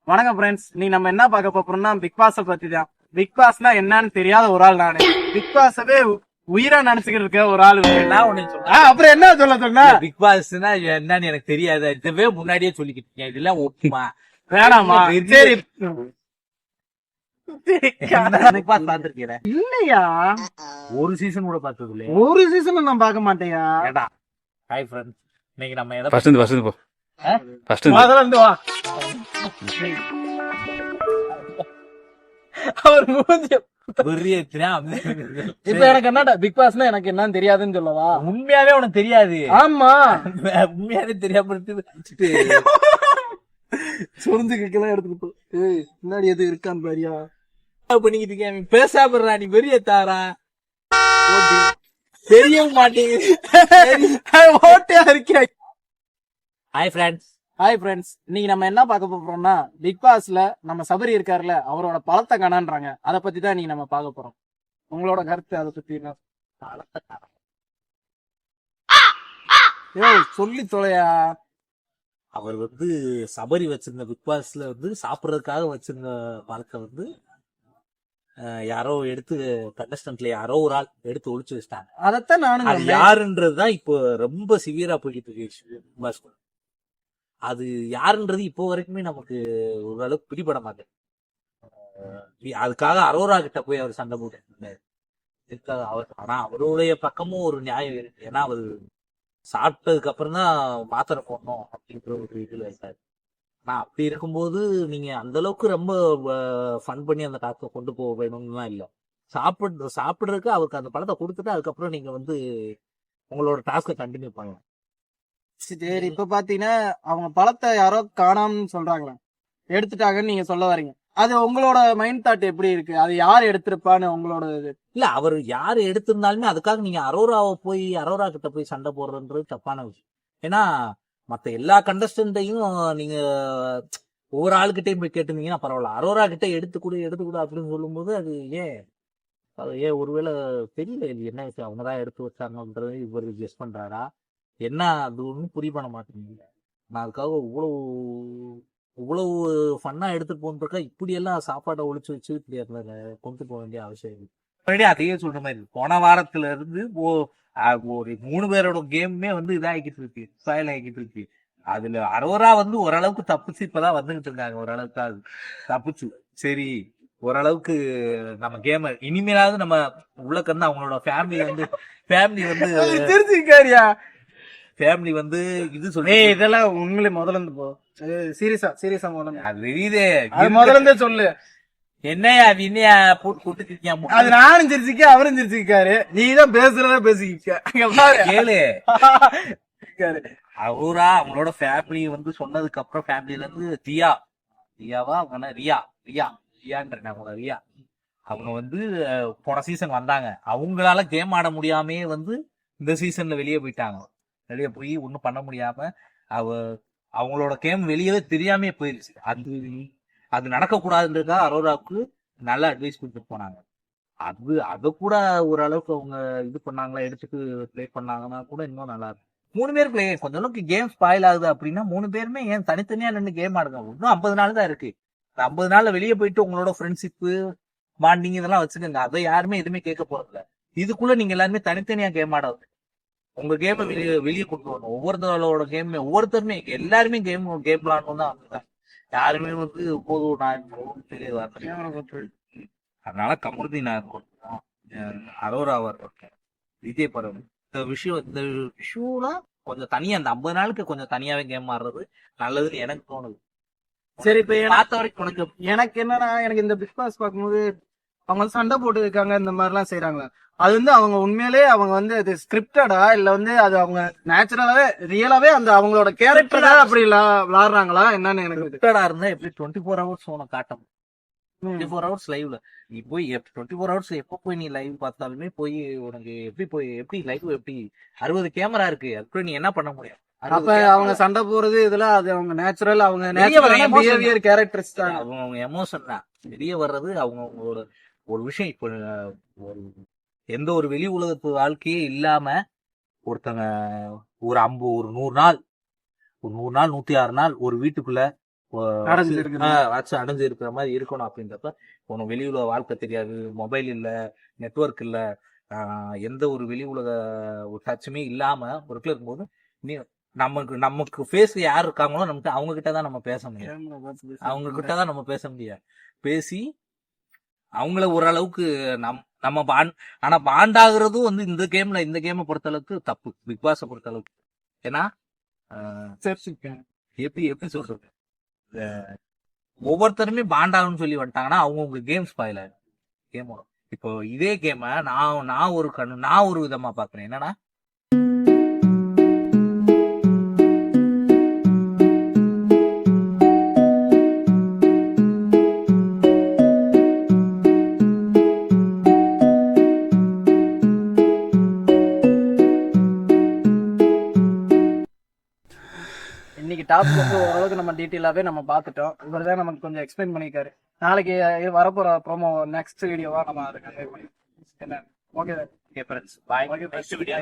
வணக்கம் ஃப்ரெண்ட்ஸ், நீ நம்ம என்ன பார்க்க போறோம்னா பிக் பாஸ பத்தி தான். பிக் பாஸ்னா என்னன்னு தெரியாத ஒரு ஆள் நானு. பிக் பாஸவே உயிரா நினைச்சுக்கிட்டு இருக்க ஒரு ஆள். அப்புறம் என்ன சொன்ன பிக் பாஸ்னா என்னன்னு எனக்கு தெரியாது. இதுவே முன்னாடியே சொல்லிக்கிட்டு இருக்கேன். இதெல்லாம் ஒப்புமா வேணாமா? சரி பிக் பாஸ் பாத்துருக்கேன் இல்லையா? ஒரு சீசன் கூட பார்த்தது இல்லையா? ஒரு சீசன் நான் பார்க்க மாட்டேயா. ஹாய் ஃப்ரெண்ட்ஸ், இன்னைக்கு நம்ம எதை முதல்ல இருந்து வா. அவர் மூஞ்சி இப்ப எனக்கு என்னடா பிக் பாஸ்னா எனக்கு என்னன்னு தெரியாதுன்னு சொல்லவா? உண்மையாவே உனக்கு தெரியாது? ஆமா, உண்மையாவே தெரியாம சுருந்து கேட்கலாம் எடுத்துக்கிட்டு முன்னாடி எது இருக்கான்னு பாரியா பண்ணிக்கிட்டு இருக்கேன். பேசாம நீ பெரிய தாரா தெரிய மாட்டேங்குது. ஓட்டையா இருக்கியா? ஹாய் ஃப்ரெண்ட்ஸ், ஹாய் ஃப்ரெண்ட்ஸ், இன்னைக்கு நம்ம என்ன பார்க்க போறோம்னா பிக் பாஸ்ல நம்ம சபரி இருக்காருல்ல, அவரோட பழத்தை காணான்றாங்க. அதை பத்தி தான் நீங்க நம்ம பார்க்க போறோம். உங்களோட கருத்து அதை பத்தி என்ன? சொல்லி தொலையா. அவர் சபரி வச்சிருந்த பிக் பாஸ்ல சாப்பிடறதுக்காக வச்சிருந்த பழத்தை யாரோ எடுத்து கண்டஸ்டன்ட்ல யாரோ ஒரு ஆள் எடுத்து ஒழிச்சு வச்சிட்டாங்க. அதத்தான் நானும் அது யாருன்றதுதான் இப்போ ரொம்ப சிவியரா போய்கிட்டு இருக்கு பிக் பாஸ். அது யாருன்றது இப்போ வரைக்குமே நமக்கு ஓரளவுக்கு பிடிபட மாட்டேன். அதுக்காக அரோரா கிட்ட போய் அவர் சண்டை போட்டு ஆனா அவருடைய பக்கமும் ஒரு நியாயம் இருக்கு. ஏன்னா அவர் சாப்பிட்டதுக்கு அப்புறம் தான் மாத்திரை போடணும் அப்படின்ற ஒரு இதுல இருக்காரு. ஆனா அப்படி இருக்கும்போது நீங்க அந்த அளவுக்கு ரொம்ப ஃபன் பண்ணி அந்த டாஸ்கை கொண்டு போக வேணும்னு தான் இல்லை. சாப்பிடுறதுக்கு அவருக்கு அந்த பழத்தை கொடுத்துட்டு அதுக்கப்புறம் நீங்க உங்களோட டாஸ்கை கண்டினியூ பண்ணலாம். சரி, இப்ப பாத்தீங்கன்னா அவங்க பழத்தை யாரோ காணாமன்னு சொல்றாங்களா, எடுத்துட்டாங்கன்னு நீங்க சொல்ல வரீங்க. அது உங்களோட மைண்ட் தாட் எப்படி இருக்கு? அது யார் எடுத்திருப்பான்னு உங்களோட இது இல்ல. அவர் யாரு எடுத்திருந்தாலுமே அதுக்காக நீங்க அரோரா கிட்ட போய் சண்டை போடுறன்றது தப்பான விஷயம். ஏன்னா மத்த எல்லா கண்டஸ்டன்ட்டையும் நீங்க ஒவ்வொரு ஆளுகிட்டையும் போய் கேட்டிருந்தீங்கன்னா பரவாயில்ல. அரோரா கிட்ட எடுத்துக்கூட அப்படின்னு சொல்லும்போது அது ஏன் ஒருவேளை தெரியல என்ன விஷயம், அவங்கதான் எடுத்து வச்சாங்கன்றது இவர் கெஸ் பண்றாரா என்ன? அது ஒன்றும் புரிய பண்ண மாட்டேங்குது. நான் அதுக்காக இவ்வளவு ஃபன்னா எடுத்துட்டு போன்றக்கா இப்படி எல்லாம் சாப்பாடை ஒழிச்சு வச்சு இப்படி கொண்டு போக வேண்டிய அவசியம் இல்லை. அதையே சொல்ற மாதிரி போன வாரத்துல இருந்து ஒரு 3 பேரோட கேமுமே இதாகிட்டு இருக்கு, ஸ்பாயில் ஆகிட்டு இருக்கு. அதுல அரோரா ஓரளவுக்கு தப்பிச்சு இப்பதான் வந்துகிட்டு இருக்காங்க. ஓரளவுக்கு அது தப்பிச்சு சரி, ஓரளவுக்கு நம்ம கேம இனிமேலாவது நம்ம உள்ளக்கந்து அவங்களோட ஃபேமிலி தெரிஞ்சுக்காரியா? ஃபேமிலி இது சொல்லி இதெல்லாம் உண்மையிலே முதல்ல இருந்து போ. சீரியஸா முதல்ல அது முதல்ல இருந்தே சொல்லு. என்னையா வினையா போட்டு கொடுத்துருக்கியா? அது நானும் சிரிச்சிக்க, அவரும் சிரிச்சுக்காரு. நீதான் பேசுறதா பேசிக்க அவரா அவங்களோட ஃபேமிலி சொன்னதுக்கு அப்புறம் ஃபேமிலில இருந்து ரியாவா அவங்க ரியா போன சீசன் வந்தாங்க. அவங்களால கேம் ஆட முடியாமே இந்த சீசன்ல வெளியே போயிட்டாங்க. வெளியே போய் ஒன்னும் பண்ண முடியாம அவங்களோட கேம் வெளியவே தெரியாமே போயிருச்சு. அது நடக்கக்கூடாதுன்றதுக்காக அரோராவுக்கு நல்ல அட்வைஸ் கொடுத்துட்டு போனாங்க. அதை கூட ஓரளவுக்கு அவங்க இது பண்ணாங்களா, எடுத்துட்டு பிளே பண்ணாங்கன்னா கூட இன்னும் நல்லா இருக்கும். 3 பேர் பிளே கொஞ்ச அளவுக்கு கேம் ஸ்பாயில் ஆகுது அப்படின்னா 3 பேருமே ஏன் தனித்தனியா நின்று கேம் ஆடுங்க. இன்னும் 50 நாள் தான் இருக்கு. 50 நாள்ல வெளியே போயிட்டு உங்களோட ஃப்ரெண்ட்ஷிப்பு பாண்டிங் இதெல்லாம் வச்சுக்கோங்க. அதை யாருமே எதுவுமே கேட்க போறதில்ல. இதுக்குள்ள நீங்க எல்லாருமே தனித்தனியா கேம் ஆடாது. உங்க கேம வெளியே கொண்டு வரணும். ஒவ்வொருத்தரோட கேமே ஒவ்வொருத்தருமே எல்லாருமே கேம் விளாடணும் தான். யாருமே போதும் நான் தெரிய வரல. அதனால கமருதீன் அரோராவா இருக்கேன், விஜய் பரவன் இந்த விஷயம்லாம் கொஞ்சம் தனியா அந்த 50 நாளுக்கு கொஞ்சம் தனியாவே கேம் ஆடுறது நல்லதுன்னு எனக்கு தோணுது. சரி, இப்ப பார்த்த வரைக்கும் எனக்கு என்னன்னா, எனக்கு இந்த பிக் பாஸ் பார்க்கும்போது அவங்க சண்டை போட்டு இருக்காங்க, இந்த மாதிரி எல்லாம் செய்யறாங்களா, அது அவங்க உண்மையிலே அவங்க அது ஸ்கிரிப்டடா இல்ல அது அவங்க நேச்சுரலாவே ரியலாவே அந்த அவங்களோட கேரக்டரா அப்படி விளாடுறாங்களா என்னன்னு எனக்கு ஸ்கிரிப்டடா இருந்தா எப்படி 24 ஹவர்ஸ் உனக்கு காட்டும். 24 ஹவர்ஸ் லைவ்ல நீ போய் 24 ஹவர்ஸ் எப்ப போய் நீ லைவ் பார்த்தாலுமே போய் உனக்கு எப்படி லைவ் எப்படி 60 கேமரா இருக்கு, அதுக்கு நீ என்ன பண்ண முடியும்? அப்ப அவங்க சண்டை போறது இதெல்லாம் அது அவங்க நேச்சுரல், அவங்க பிஹேவியர் கேரக்டர்ஸ் தான், அவங்க எமோஷன் தான் வெளியே வர்றது. அவங்களோட ஒரு விஷயம் இப்ப எந்த ஒரு வெளி உலகத்து வாழ்க்கையே இல்லாம ஒருத்தங்க ஒரு 100 நாள் 106 நாள் ஒரு வீட்டுக்குள்ள அடைஞ்சு இருக்கிற மாதிரி இருக்கணும். அப்படின்றப்ப உனக்கு வெளி உலக வாழ்க்கை தெரியாது, மொபைல் இல்ல, நெட்வொர்க் இல்ல, எந்த ஒரு வெளி உலக டச்சுமே இல்லாம ஒரு இடத்துல இருக்கும்போது நீ நமக்கு ஃபேஸ் யார் இருக்காங்களோ நமக்கு அவங்க கிட்டதான் நம்ம பேச முடியும். அவங்க கிட்டதான் நம்ம பேச முடியாது. பேசி அவங்கள ஓரளவுக்கு நம்ம ஆனா பாண்டாகிறதும் வந்து இந்த கேமை பொறுத்த அளவுக்கு தப்பு, பிக் பாஸ பொறுத்த அளவுக்கு. ஏன்னா எப்படி சொல்றது, ஒவ்வொருத்தருமே பாண்டாகணும்னு சொல்லி வந்துட்டாங்கன்னா அவங்க கேம் ஸ்பாயில் ஆயிடும். கேமோட இப்போ இதே கேம நான் ஒரு விதமா பாக்குறேன். என்னன்னா இன்னைக்கு டாபிக் வந்து ஓரளவுக்கு நம்ம டீட்டெயிலாவே நம்ம பார்த்துட்டோம். இவர் தான் நமக்கு கொஞ்சம் எக்ஸ்பிளைன் பண்ணிருக்காரு. நாளைக்கு வரப்போற ப்ரோமோ நெக்ஸ்ட் வீடியோவா நம்ம அதை கன்வே பண்ணி என்ன. Okay friends, bye. Next video